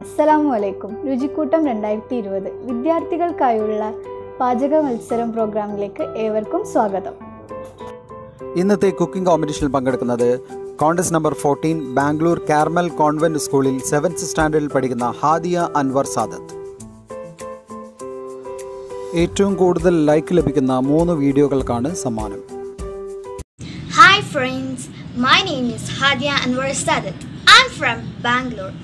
അസ്സലാമുഅലൈക്കും. രുചിക്കൂട്ടം 2020 വിദ്യാർത്ഥികൾക്കായുള്ള പാചക മത്സരം പ്രോഗ്രാമിലേക്ക് ഏവർക്കും സ്വാഗതം. ഇന്നത്തെ കുക്കിംഗ് കോമ്പറ്റീഷനിൽ പങ്കെടുക്കുന്നത് contest number 14 Bangalore Carmel convent സ്കൂളിൽ 7th സ്റ്റാൻഡേർഡിൽ പഠിക്കുന്ന ഹാദിയ അൻവർ സാദത്ത്. ഏറ്റവും കൂടുതൽ ലൈക്ക് ലഭിക്കുന്ന 3 വീഡിയോകൾക്കാണ് സമ്മാനം. Hi friends, my name is Hadia Anwar Sadat. I'm from Bangalore.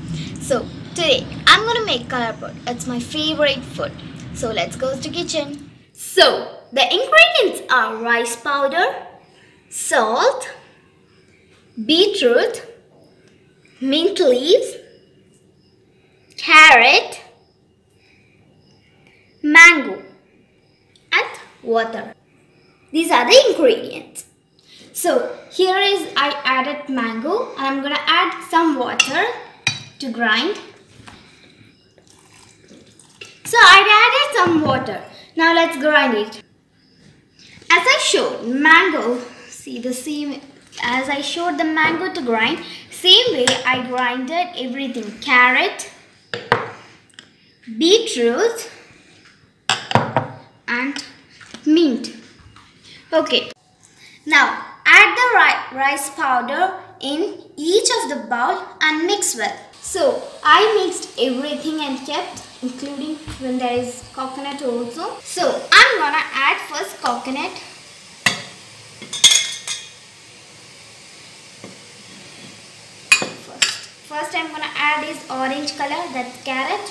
So today I'm going to make color pot. It's my favorite food. So let's go to the kitchen. So the ingredients are rice powder, salt, beetroot, mint leaves, carrot, mango and water. These are the ingredients. So here is I added mango and I'm going to add some water to grind. So I added some water. Now let's grind it. As I showed mango, see the same as I showed the mango to grind, same way I grinded everything. Carrot, beetroot and mint. Okay. Now add the rice powder in each of the bowl and mix well. So I mixed everything and kept, including when there is coconut also. So I'm gonna add first coconut. First I'm gonna add is orange color, that's carrot.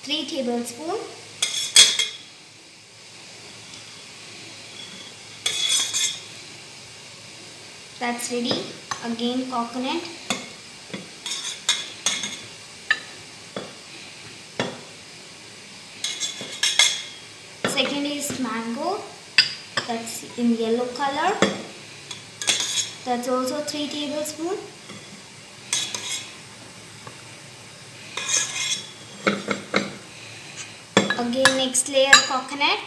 3 tablespoons. That's ready. Again coconut. Second is mango. That's in yellow color. That's also 3 tablespoons. Again next layer coconut.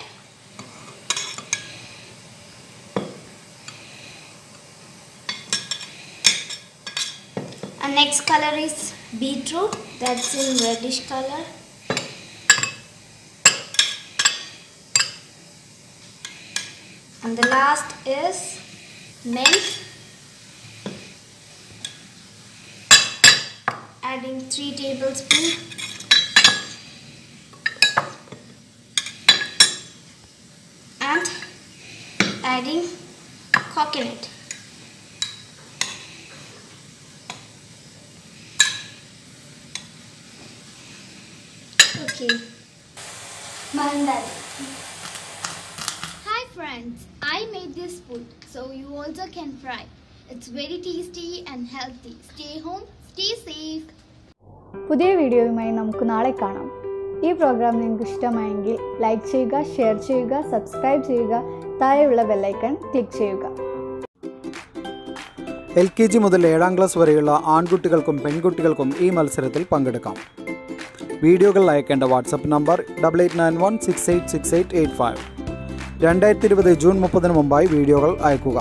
And next color is beetroot, that's in reddish color. And the last is mint. Adding 3 tablespoons. And adding coconut. Okay. Hi friends, I made this food, so you also can try. It's very tasty and healthy. Stay home, stay safe. പുതിയ വീഡിയോയുമായി നമുക്ക് നാളെ കാണാം. ഈ programme നിങ്ങൾക്ക് ഇഷ്ടമായെങ്കിൽ like ചെയ്യുക, share ചെയ്യുക, സബ്സ്ക്രൈബ് ചെയ്യുക, താഴെയുള്ള ബെല്ലൈക്കൺ ക്ലിക്ക് ചെയ്യുക. LKG മുതൽ 7ാം ക്ലാസ് വരെയുള്ള ആൺകുട്ടികൾക്കും പെൺകുട്ടികൾക്കും ഈ മത്സരത്തിൽ പങ്കെടുക്കാം. വീഡിയോകൾ അയക്കേണ്ട വാട്സപ്പ് നമ്പർ 8891686885. 2020 ജൂൺ 30 മുമ്പായി വീഡിയോകൾ അയക്കുക.